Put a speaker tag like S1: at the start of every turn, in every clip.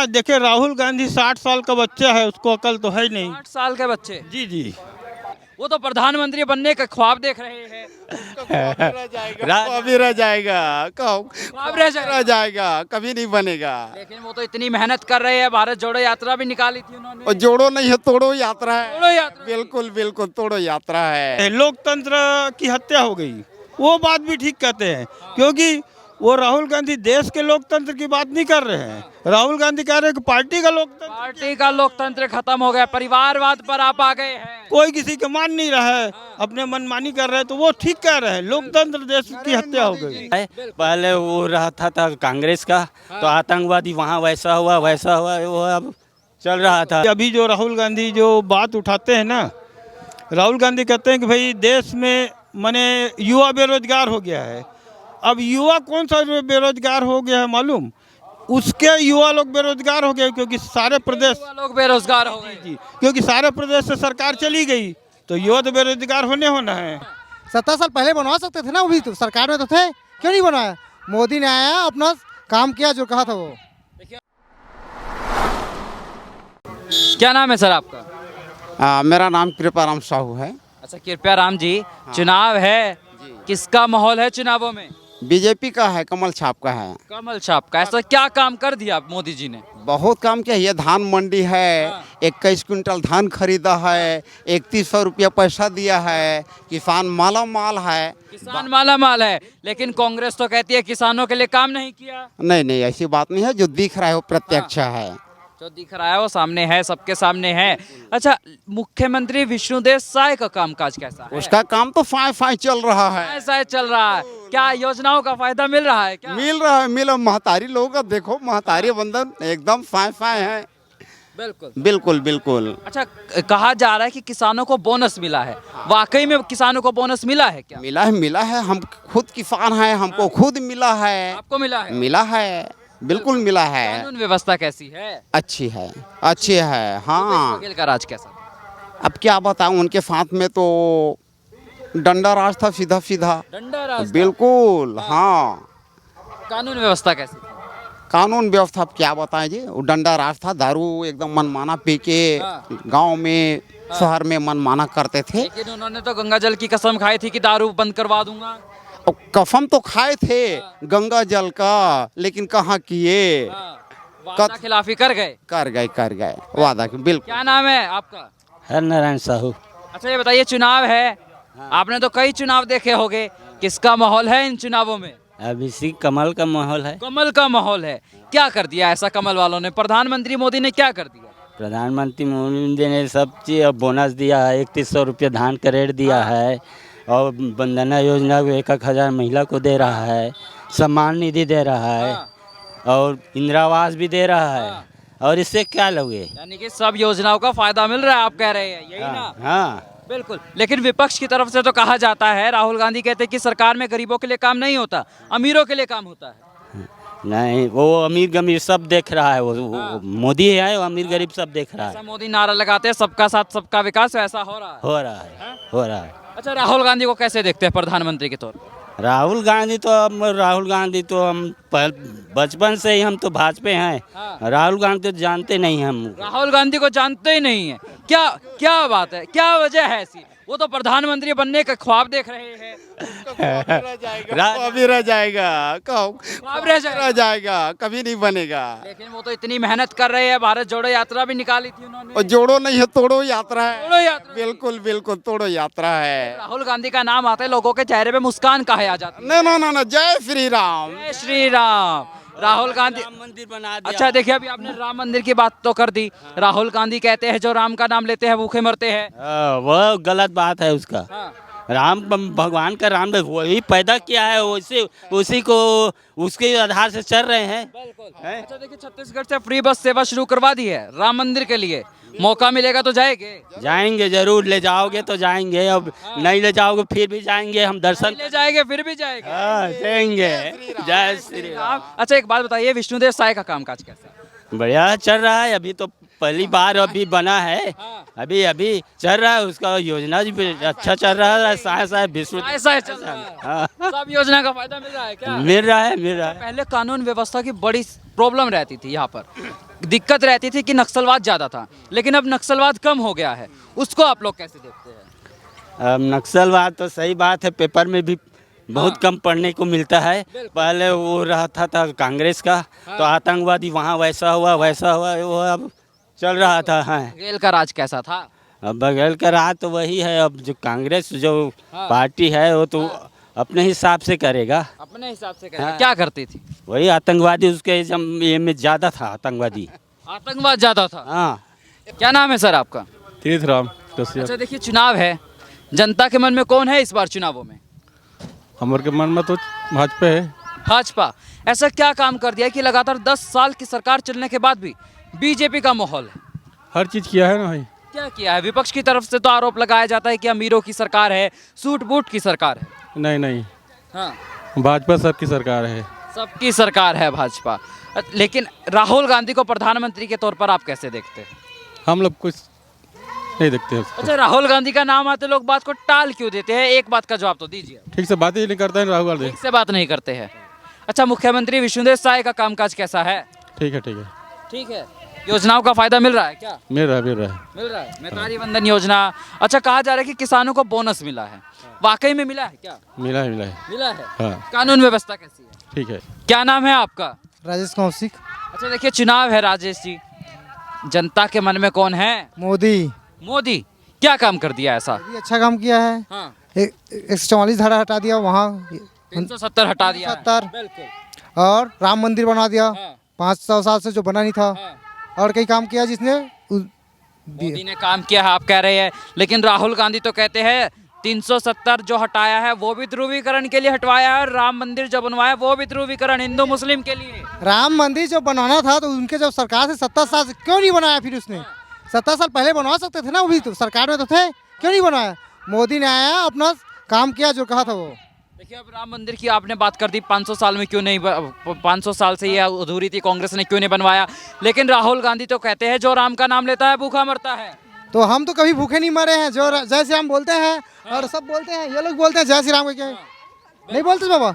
S1: देखिए राहुल गांधी 60 साल का बच्चा है, उसको अकल तो है ही नहीं।
S2: 8 साल के बच्चे,
S1: जी जी।
S2: वो तो प्रधानमंत्री बनने का ख्वाब देख रहे हैं।
S3: अभी रह जाएगा
S2: ख्वाब रह जाएगा।
S3: रह जाएगा, कभी नहीं बनेगा।
S2: लेकिन वो तो इतनी मेहनत कर रहे हैं, भारत जोड़ो यात्रा भी निकाली थी उन्होंने।
S3: और जोड़ो नहीं है, तोड़ो यात्रा है।
S2: जोड़ो यात्रा।
S3: बिल्कुल बिल्कुल, तोड़ो यात्रा है।
S1: लोकतंत्र की हत्या हो गई, वो बात भी ठीक कहते हैं, क्योंकि वो राहुल गांधी देश के लोकतंत्र की बात नहीं कर रहे हैं। राहुल गांधी कह रहे हैं कि पार्टी का लोकतंत्र,
S2: पार्टी का लोकतंत्र खत्म हो गया, परिवारवाद पर आप आ गए हैं।
S1: कोई किसी के मान नहीं रहा है, अपने मनमानी कर रहे हैं, तो वो ठीक कह रहे हैं। लोकतंत्र देश की हत्या हो गई।
S4: पहले वो रहता था कांग्रेस का, तो आतंकवादी वहाँ वैसा हुआ वो अब चल रहा था।
S1: अभी जो राहुल गांधी जो बात उठाते हैं ना, राहुल गांधी कहते हैं कि भाई देश में माने युवा बेरोजगार हो गया है। अब युवा कौन सा बेरोजगार हो गया है मालूम? उसके युवा लोग बेरोजगार हो गए, क्योंकि सारे प्रदेश
S2: लोग बेरोजगार हो गए।
S1: जी, क्योंकि सारे प्रदेश से सरकार चली गई, तो युवा तो बेरोजगार होना है।
S5: 17 साल पहले बनवा सकते थे ना, वो भी तो सरकार में तो थे, क्यों नहीं बनवाया? मोदी ने आया, अपना काम किया जो कहा था वो।
S2: क्या नाम है सर आपका?
S3: मेरा नाम कृपाराम साहू है।
S2: अच्छा, कृपया राम जी, चुनाव है, किसका माहौल है चुनावों में?
S3: बीजेपी का है, कमल छाप का है।
S2: कमल छाप का। ऐसा क्या काम कर दिया मोदी जी ने?
S3: बहुत काम किया। ये धान मंडी है, 21 क्विंटल धान खरीदा है, 3100 रुपया पैसा दिया है, किसान माला माल है।
S2: किसान माला माल है, लेकिन कांग्रेस तो कहती है किसानों के लिए काम नहीं किया।
S3: नहीं नहीं, ऐसी बात नहीं है। जो दिख रहा है वो प्रत्यक्ष है।
S2: जो दिख रहा है वो सामने है, सबके सामने है। अच्छा, मुख्यमंत्री विष्णुदेव साय का कामकाज कैसा है?
S3: उसका काम तो फाय फाय चल रहा है।
S2: ऐसा चल रहा है। क्या योजनाओं का फायदा मिल रहा है क्या?
S3: मिल रहा है, मिला। महतारी लोगों का देखो, महतारी बंधन एकदम फाय फाय है।
S2: बिल्कुल
S3: बिल्कुल बिल्कुल।
S2: अच्छा, कहा जा रहा है कि किसानों को बोनस मिला है, वाकई में किसानों को बोनस मिला है क्या?
S3: मिला है। हम खुद किसान हैं, हमको खुद मिला है।
S2: आपको मिला है?
S3: मिला है, बिल्कुल मिला है।
S2: कानून व्यवस्था कैसी है?
S3: अच्छी है, अच्छी है। हाँ,
S2: बघेल का राज कैसा?
S3: अब क्या बताऊं, उनके साथ में तो डंडा राज था, सीधा सीधा।
S2: डंडा राज था।
S3: बिल्कुल। हाँ,
S2: कानून व्यवस्था कैसी?
S3: कानून व्यवस्था अब क्या बताएं जी। वो डंडा राज था, दारू एकदम मनमाना पी के गांव में शहर में मनमाना करते थे।
S2: लेकिन उन्होंने तो गंगा जल की कसम खाई थी कि दारू बंद करवा दूंगा।
S3: और कसम तो खाए थे गंगा जल का, लेकिन कहाँ किए।
S2: वादा खिलाफी कर गए।
S3: वादा की। बिल्कुल।
S2: क्या नाम है आपका?
S4: हर नारायण साहू।
S2: अच्छा, ये बताइए, चुनाव है, आपने तो कई चुनाव देखे होंगे, किसका माहौल है इन चुनावों में?
S4: अब इसी कमल का माहौल है।
S2: कमल का माहौल है। क्या कर दिया ऐसा कमल वालों ने? प्रधानमंत्री मोदी ने क्या कर दिया?
S4: प्रधानमंत्री मोदी ने सब चीज बोनस दिया है, 3100 रुपया धान का रेट दिया है, और वंदना योजना को 1,000 महिला को दे रहा है, सम्मान निधि दे रहा है, और इंदिरा आवास भी दे रहा है। और इससे क्या लोगे?
S2: यानी कि सब योजनाओं का फायदा मिल रहा है, आप कह रहे हैं, यही ना?
S4: हाँ
S2: बिल्कुल। लेकिन विपक्ष की तरफ से तो कहा जाता है, राहुल गांधी कहते हैं कि सरकार में गरीबों के लिए काम नहीं होता, अमीरों के लिए काम होता है।
S4: नहीं, वो अमीर गमीर सब देख रहा है। वो मोदी है, वो अमीर गरीब सब देख रहा
S2: ऐसा
S4: है।
S2: मोदी नारा लगाते हैं, सबका साथ सबका विकास, ऐसा हो रहा है?
S4: हो रहा है।
S2: अच्छा, राहुल गांधी को कैसे देखते हैं प्रधानमंत्री के तौर पर?
S4: राहुल गांधी तो हम बचपन से ही हम तो भाजपा हैं। राहुल गांधी तो जानते नहीं हम।
S2: राहुल गांधी को जानते ही नहीं है। क्या बात है, क्या वजह है ऐसी? वो तो प्रधानमंत्री बनने का ख्वाब देख रहे हैं।
S3: अभी रह जाएगा,
S2: ख्वाब रह
S3: जाएगा, कभी नहीं बनेगा।
S2: लेकिन वो तो इतनी मेहनत कर रहे हैं, भारत जोड़ो यात्रा भी निकाली थी उन्होंने।
S3: और जोड़ो नहीं है, तोड़ो यात्रा है।
S2: जोड़ो यात्रा।
S3: बिल्कुल बिल्कुल, तोड़ो यात्रा है।
S2: राहुल गांधी का नाम आता है, लोगों के चेहरे पे मुस्कान कहा आ जाती है।
S3: ना, जय श्री राम।
S2: जय श्री राम। राहुल गांधी
S4: मंदिर बना दिया।
S2: अच्छा, देखिए, अभी आपने राम मंदिर की बात तो कर दी। राहुल गांधी कहते हैं जो राम का नाम लेते हैं भूखे मरते हैं।
S4: वह गलत बात है उसका।
S2: हाँ।
S4: राम भगवान का राम वही पैदा किया है, उसी को उसके आधार से चल रहे हैं।
S2: अच्छा, देखिए, छत्तीसगढ़ से फ्री बस सेवा शुरू करवा दी है राम मंदिर के लिए। मौका मिलेगा तो
S4: जाएंगे जरूर। ले जाओगे तो जाएंगे, अब नहीं ले जाओगे फिर भी जाएंगे हम दर्शन।
S2: ले जाएंगे फिर भी जाएंगे।
S4: जाएंगे। जय श्री राम।
S2: अच्छा, एक बात बताइए, विष्णुदेव साय का कामकाज कैसा है?
S4: बढ़िया चल रहा है। अभी तो पहली बार अभी बना है, अभी अभी चल रहा है, उसका योजना भी अच्छा चल रहा है, साय विश्व
S2: ऐसा है चल रहा है।
S4: हाँ,
S2: सब योजना का फायदा मिल रहा है क्या?
S4: मिल रहा है, मिल रहा है।
S2: पहले कानून व्यवस्था की बड़ी प्रॉब्लम रहती थी यहाँ पर, दिक्कत रहती थी कि नक्सलवाद ज़्यादा था, लेकिन अब नक्सलवाद कम हो गया है, उसको आप लोग कैसे देखते हैं?
S4: अब नक्सलवाद तो सही बात है, पेपर में भी बहुत कम पढ़ने को मिलता है। पहले वो रहता था कांग्रेस का, तो आतंकवादी वहाँ वैसा हुआ वो अब चल रहा था। हाँ,
S2: बघेल का राज कैसा था?
S4: अब बगैर का राह तो वही है। अब जो कांग्रेस जो पार्टी है वो तो अपने हिसाब से करेगा।
S2: अपने हिसाब से क्या करती थी?
S4: वही आतंकवादी उसके ये में ज़्यादा था, आतंकवादी
S2: आतंकवाद ज़्यादा था।
S4: हाँ।
S2: क्या नाम है सर आपका?
S6: तीर्थराम
S2: अच्छा, देखिए चुनाव है, जनता के मन में कौन है इस बार चुनावों में?
S6: हमारे के मन में तो भाजपा है।
S2: भाजपा। ऐसा क्या काम कर दिया कि लगातार 10 साल की सरकार चलने के बाद भी बीजेपी का माहौल है?
S6: हर चीज़ किया है ना भाई।
S2: क्या किया है? विपक्ष की तरफ से तो आरोप लगाया जाता है कि अमीरों की सरकार है, सूट बूट की सरकार है।
S6: नहीं,
S2: हाँ,
S6: भाजपा सबकी सरकार है।
S2: सबकी सरकार है भाजपा। लेकिन राहुल गांधी को प्रधानमंत्री के तौर पर आप कैसे देखते हैं?
S6: हम लोग कुछ नहीं देखते हैं उसको।
S2: अच्छा, राहुल गांधी का नाम आते लोग बात को टाल क्यों देते हैं? एक बात का जवाब तो दीजिए।
S6: ठीक से बातें ही नहीं करता है राहुल गांधी।
S2: ठीक से बात नहीं करते हैं। अच्छा, मुख्यमंत्री विष्णुदेव साय का कामकाज कैसा है?
S6: ठीक है।
S2: ठीक है। योजनाओं का फायदा मिल रहा है क्या?
S6: मिल रहा है।
S2: मिल रहा है। मैतारी वंदन योजना। अच्छा, कहा जा रहा है कि किसानों को बोनस मिला है, वाकई में मिला है क्या?
S6: मिला है।
S2: मिला है।
S6: हाँ,
S2: कानून व्यवस्था कैसी है?
S6: ठीक है।
S2: क्या नाम है आपका?
S5: राजेश कौशिक।
S2: अच्छा, देखिए चुनाव है राजेश जी, जनता के मन में कौन है?
S5: मोदी।
S2: मोदी। क्या काम कर दिया ऐसा?
S5: मोदी अच्छा काम किया है।
S2: हाँ,
S5: 144 धारा हटा दिया वहाँ,
S2: 370 हटा दिया है।
S5: 370
S2: बिल्कुल।
S5: और राम मंदिर बना दिया,
S2: हाँ।
S5: 500 साल से जो बना नहीं था।
S2: हाँ।
S5: और कई काम किया जिसने
S2: मोदी ने काम किया है आप कह रहे हैं, लेकिन राहुल गांधी तो कहते हैं 370 जो हटाया है वो भी ध्रुवीकरण के लिए हटवाया है, और राम मंदिर जो बनवाया वो भी ध्रुवीकरण हिंदू मुस्लिम के लिए।
S5: राम मंदिर जो बनाना था तो उनके जब सरकार से 70 साल से क्यों नहीं बनाया? फिर उसने 70 साल पहले बनवा सकते थे ना, वो भी तो सरकार में तो थे, क्यों नहीं बनाया? मोदी ने आया, अपना काम किया जो कहा था वो।
S2: देखिए, अब राम मंदिर की आपने बात कर दी, 500 साल में क्यों नहीं 500 साल से ये अधूरी थी, कांग्रेस ने क्यों नहीं बनवाया? लेकिन राहुल गांधी तो कहते हैं जो राम का नाम लेता है भूखा मरता है।
S5: तो हम तो कभी भूखे नहीं मरे हैं, जो जय श्री राम बोलते हैं और सब बोलते हैं, ये लोग बोलते हैं जय श्री राम, क्या नहीं बोलते बाबा?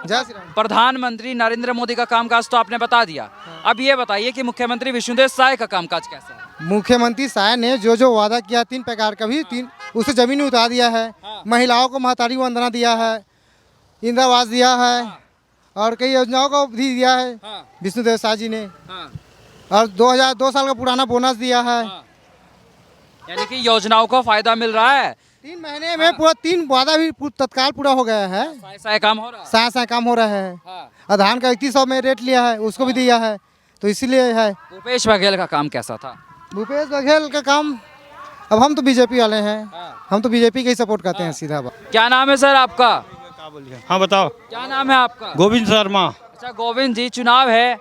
S5: जय श्री राम।
S2: प्रधानमंत्री नरेंद्र मोदी का कामकाज तो आपने बता दिया, अब ये बताइए कि मुख्यमंत्री विष्णुदेव साय का कामकाज कैसा है?
S5: मुख्यमंत्री साय ने जो वादा किया 3 प्रकार का भी 3 उसे जमीन में उतार दिया है। महिलाओं को महतारी वंदना दिया है, इंदिरावास दिया है, और कई योजनाओं को भी दिया है विष्णुदेव साय जी ने। और 2 साल का पुराना बोनस दिया है।
S2: यानी कि योजनाओं को फायदा मिल रहा है।
S5: 3 महीने में पूरा 3 वादा भी तत्काल पूरा हो गया है।
S2: साय काम हो रहा है।
S5: साय काम हो रहा है। और धान का 3100 में रेट लिया है, उसको भी दिया है, तो इसीलिए है।
S2: भूपेश बघेल का काम कैसा था?
S5: भूपेश बघेल का काम, अब हम तो बीजेपी वाले हैं, हम तो बीजेपी का ही सपोर्ट करते हैं सीधा बात।
S2: क्या नाम है सर आपका?
S1: हाँ बताओ।
S2: क्या नाम है आपका?
S1: गोविंद शर्मा।
S2: अच्छा गोविंद जी, चुनाव है,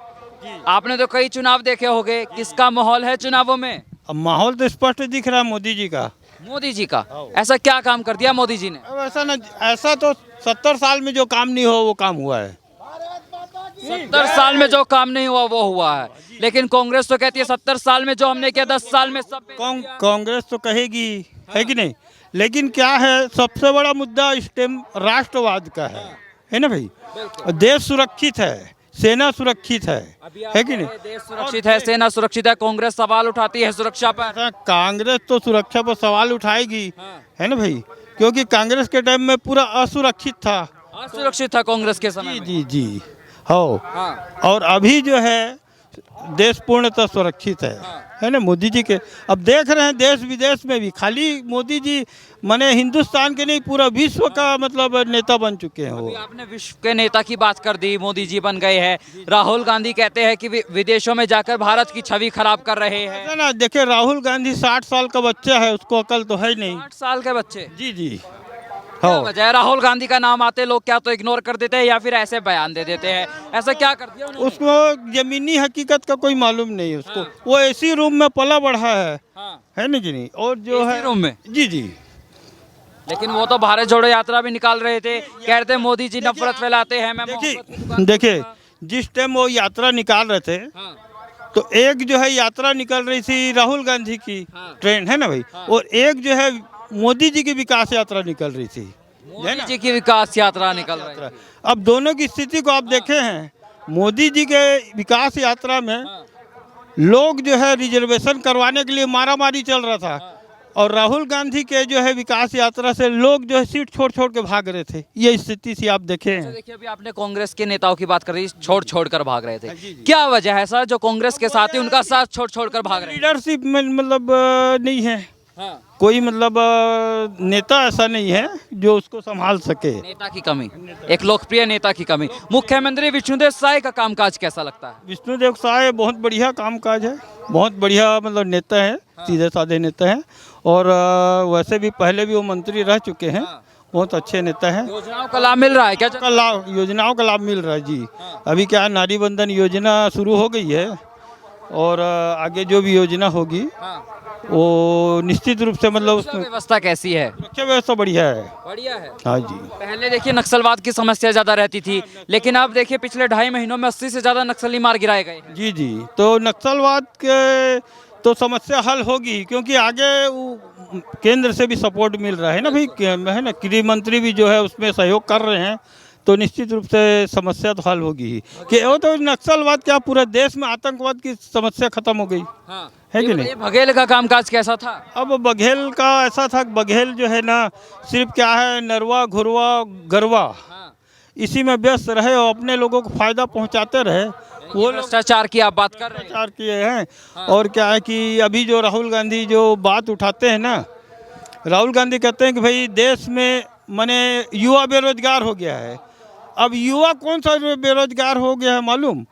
S2: आपने तो कई चुनाव देखे होंगे, किसका माहौल है चुनावों में?
S1: अब माहौल तो स्पष्ट दिख रहा है मोदी जी का।
S2: मोदी जी का। ऐसा क्या काम कर दिया मोदी जी ने?
S1: अब ऐसा तो 70 साल में जो काम नहीं हो वो काम हुआ है।
S2: 70 साल में जो काम नहीं हुआ वो हुआ है, लेकिन कांग्रेस तो कहती है 70 साल में जो हमने किया 10 साल में सब
S1: कांग्रेस तो कहेगी, है कि नहीं? लेकिन क्या है, सबसे बड़ा मुद्दा इस टाइम राष्ट्रवाद का है ना भाई? देश सुरक्षित है, सेना सुरक्षित है कि नहीं?
S2: देश सुरक्षित है, सेना सुरक्षित है, कांग्रेस सवाल उठाती है सुरक्षा पर।
S1: कांग्रेस तो सुरक्षा पर सवाल उठाएगी, है ना भाई? क्योंकि कांग्रेस के टाइम में पूरा असुरक्षित था।
S2: असुरक्षित था कांग्रेस के समय में।
S1: जी हो। और अभी जो है देश पूर्णतः सुरक्षित है ना मोदी जी के। अब देख रहे हैं देश विदेश में भी खाली मोदी जी माने हिंदुस्तान के नहीं पूरा विश्व का मतलब नेता बन चुके हैं वो।
S2: अभी आपने विश्व के नेता की बात कर दी, मोदी जी बन गए हैं। राहुल गांधी कहते हैं कि विदेशों में जाकर भारत की छवि खराब कर रहे हैं।
S1: है ना, देखिए राहुल गांधी 60 साल का बच्चा है, उसको अकल तो है नहीं।
S2: 60 साल के बच्चे?
S1: जी
S2: क्या वजह है? राहुल गांधी का नाम आते लोग क्या तो इग्नोर कर देते हैं या फिर ऐसे बयान दे देते हैं? ऐसा क्या कर दिया उन्होंने?
S1: उसको जमीनी हकीकत का कोई मालूम नहीं है उसको। वो एसी रूम में पला बढ़ा है ना कि नहीं? और जो है
S2: रूम में
S1: जी।
S2: लेकिन वो तो भारत जोड़ो यात्रा भी निकाल रहे थे, कह रहे थे मोदी जी नफरत फैलाते हैं। मैं
S1: देखिए जिस टाइम वो यात्रा निकाल रहे थे तो एक जो है यात्रा निकल रही थी राहुल गांधी की, ट्रेन है ना भाई, और एक जो है मोदी जी की विकास यात्रा निकल रही थी।
S2: मोदी जी की विकास यात्रा निकल रही है।
S1: अब दोनों की स्थिति को आप देखे हैं, मोदी जी के विकास यात्रा में लोग जो है रिजर्वेशन करवाने के लिए मारामारी चल रहा था, और राहुल गांधी के जो है विकास यात्रा से लोग जो है सीट छोड़ छोड़ के भाग रहे थे। ये स्थिति सी आप देखे हैं।
S2: देखिए अभी आपने कांग्रेस के नेताओं की बात कर रही, छोड़ कर भाग रहे थे, क्या वजह है सर जो कांग्रेस के साथ ही उनका साथ छोड़ कर भाग रहे हैं?
S1: लीडरशिप में मतलब नहीं है,
S2: हाँ।
S1: कोई मतलब नेता ऐसा नहीं है जो उसको संभाल सके।
S2: नेता की कमी, एक लोकप्रिय नेता की कमी। मुख्यमंत्री विष्णुदेव साय का कामकाज कैसा लगता है?
S1: विष्णुदेव साय बहुत बढ़िया कामकाज है, बहुत बढ़िया मतलब नेता है, सीधे साधे नेता है, और वैसे भी पहले भी वो मंत्री रह चुके हैं, बहुत अच्छे नेता हैं।
S2: योजनाओं का लाभ मिल रहा है क्या?
S1: योजनाओं का लाभ मिल रहा है जी। अभी क्या नारी बंधन योजना शुरू हो गई है, और आगे जो भी योजना होगी वो निश्चित रूप से मतलब उसमें
S2: व्यवस्था कैसी है?
S1: सुरक्षा व्यवस्था बढ़िया है।
S2: बढ़िया है।
S1: हाँ जी।
S2: पहले देखिए नक्सलवाद की समस्या ज्यादा रहती थी, लेकिन अब देखिए पिछले 2.5 महीनों में 80 से ज्यादा नक्सली मार गिराए गए।
S1: जी जी, तो नक्सलवाद के तो समस्या हल होगी, क्योंकि आगे केंद्र से भी सपोर्ट मिल रहा है ना भाई, है ना, गृह मंत्री भी जो है उसमें सहयोग कर रहे हैं, तो निश्चित रूप से समस्या तो हल होगी ही। कि वो तो नक्सलवाद क्या, पूरे देश में आतंकवाद की समस्या खत्म हो गई है कि नहीं।
S2: बघेल का कामकाज कैसा था?
S1: अब बघेल का ऐसा था, बघेल जो है ना सिर्फ क्या है, नरवा घुरवा गरवा इसी में व्यस्त रहे और अपने लोगों को फायदा पहुंचाते रहे। वो
S2: भ्रष्टाचार की आप बात कर रहे हैं?
S1: प्रचार किए हैं। और क्या है कि अभी जो राहुल गांधी जो बात उठाते हैं ना, राहुल गांधी कहते हैं कि भाई देश में माने युवा बेरोजगार हो गया है। अब युवा कौन सा बेरोजगार हो गया है मालूम?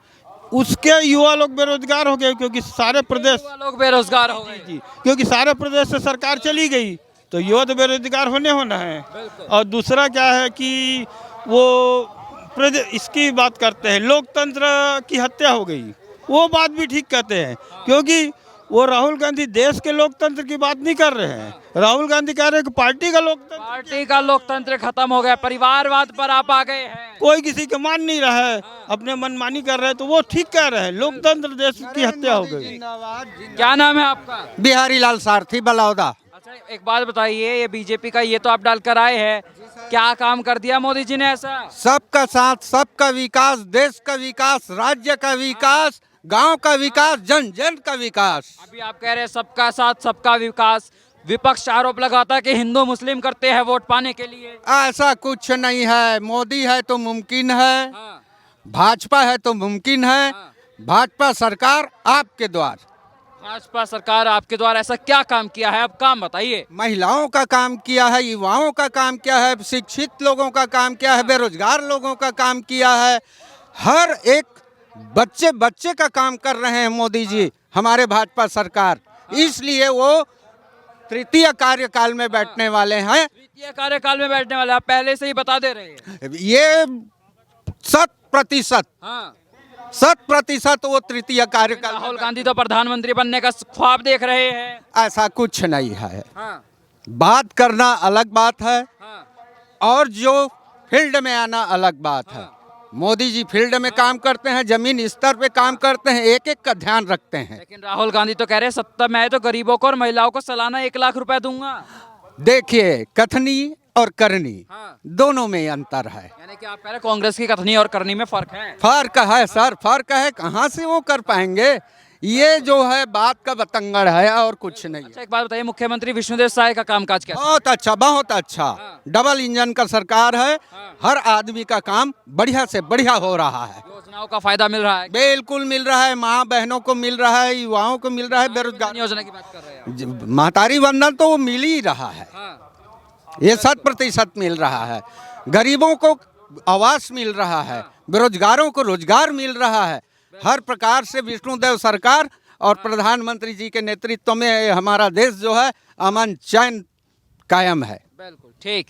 S1: उसके युवा लोग बेरोजगार हो गए, क्योंकि सारे प्रदेश
S2: लोग बेरोजगार हो गए
S1: जी, क्योंकि सारे प्रदेश से सरकार चली गई, तो युवा तो बेरोजगार होना है। और दूसरा क्या है कि वो इसकी बात करते हैं, लोकतंत्र की हत्या हो गई, वो बात भी ठीक कहते हैं, क्योंकि वो राहुल गांधी देश के लोकतंत्र की बात नहीं कर रहे हैं। राहुल गांधी कह रहे हैं कि पार्टी का लोकतंत्र
S2: खत्म हो गया, परिवारवाद पर आप आ गए हैं।
S1: कोई किसी के मान नहीं रहा है, अपने मनमानी कर रहे हैं, तो वो ठीक कह रहे हैं, लोकतंत्र देश की हत्या हो गई।
S2: क्या नाम है आपका?
S3: बिहारी लाल सारथी बलौदा।
S2: अच्छा एक बात बताइए, ये बीजेपी का ये तो आप डाल कर आए हैं, क्या काम कर दिया मोदी जी ने ऐसा?
S3: सबका साथ, सबका विकास, देश का विकास, राज्य का विकास, गांव का विकास, जन जन का विकास।
S2: अभी आप कह रहे हैं सबका साथ सबका विकास, विपक्ष आरोप लगाता है कि हिंदू मुस्लिम करते हैं वोट पाने के लिए।
S3: ऐसा कुछ नहीं है, मोदी है तो मुमकिन है, भाजपा है तो मुमकिन है, भाजपा सरकार आपके द्वार।
S2: भाजपा सरकार आपके द्वारा ऐसा क्या काम किया है, अब काम बताइए।
S3: महिलाओं का काम किया है, युवाओं का काम किया है, शिक्षित लोगों का काम किया है, बेरोजगार लोगों का काम किया है, हर एक बच्चे का काम कर रहे हैं मोदी जी, हमारे भाजपा सरकार। इसलिए वो तृतीय कार्यकाल में बैठने वाले हैं।
S2: तृतीय कार्यकाल में बैठने वाले, आप पहले से ही बता दे रहे हैं।
S3: ये 100% वो तृतीय कार्यकाल।
S2: राहुल गांधी तो प्रधानमंत्री बनने का ख्वाब देख रहे हैं।
S3: ऐसा कुछ नहीं है, बात करना अलग बात है और जो फील्ड में आना अलग बात है। मोदी जी फील्ड में काम करते हैं, जमीन स्तर पे काम करते हैं, एक एक का ध्यान रखते हैं।
S2: लेकिन राहुल गांधी तो कह रहे हैं सत्ता में आए तो गरीबों को और महिलाओं को सालाना 1 लाख रुपए दूंगा।
S3: देखिए, कथनी और करनी दोनों में अंतर है।
S2: यानी कि आप कह रहे हैं कांग्रेस की कथनी और करनी में फर्क है?
S3: फर्क है सर, फर्क है, कहाँ से वो कर पाएंगे? ये जो है बात का बतंगड़ है और कुछ नहीं।
S2: अच्छा एक बात बताइए, मुख्यमंत्री विष्णुदेव साय का कामकाज कैसा?
S3: बहुत अच्छा, बहुत अच्छा। डबल इंजन का सरकार है, हर आदमी का काम बढ़िया से बढ़िया हो रहा है।
S2: योजनाओं का फायदा मिल रहा है?
S3: बिल्कुल मिल रहा है, माँ बहनों को मिल रहा है, युवाओं को मिल रहा है, बेरोजगार
S2: योजना की बात कर रहे हैं?
S3: महतारी वंदन तो वो मिल ही रहा है, ये 100% मिल रहा है। गरीबों को आवास मिल रहा है, बेरोजगारों को रोजगार मिल रहा है। हर प्रकार से विष्णुदेव सरकार और प्रधानमंत्री जी के नेतृत्व में हमारा देश जो है अमन चैन कायम है।
S2: बिल्कुल ठीक।